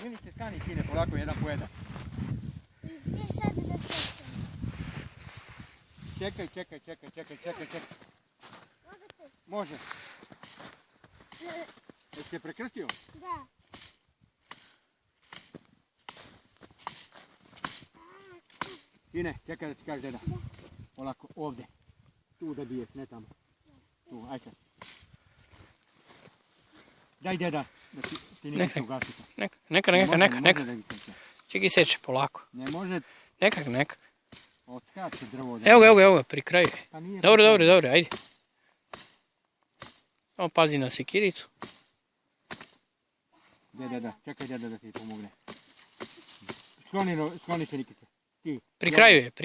Ili se stani sine, polako jedan po jedan. Gdje sad da sjećam? Čekaj. Može. Jesi se prekrstio? Da. Sine, čekaj da ti kaže deda. Polako, ovdje. Tu da biješ, ne tamo. Tu, ajde. Daj deda, da ti nisi ugasite. Neka. Čekaj seče, polako. Ne može. Nekak. Otkači drvo. Evo ga, pri kraju. Dobro, ajde. Samo pazi na sekiricu. Deda, čekaj deda da ti pomogne. Skloni se Nikice. Ti. Pri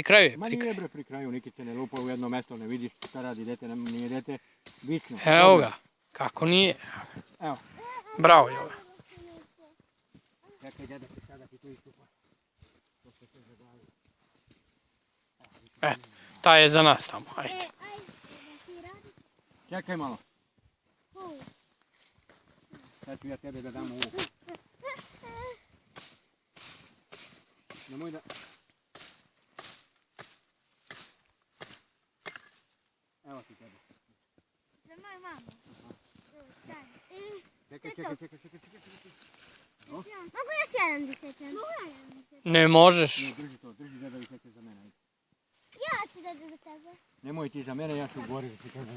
kraju je. Ma nije bre pri kraju, Nikice ne lupa u jedno mesto, ne vidiš šta radi dete, nije dete bitno. Evo ga, kako nije. Evo. Bravo, Jova. Čekaj deda, sada ti to istupa. Ta je za nas tamo, ajde. Čekaj malo. Sad ću ja tebe da dam ovu. Nemoj da... Evo ti tebe. Za moju mamu. Čekaj. Mogu još jedan da sjećam? Ne možeš. Drži deda i seče za mene. Ja ću da za tebe. Nemoj ti za mene, ja ću u gori da ti tebe.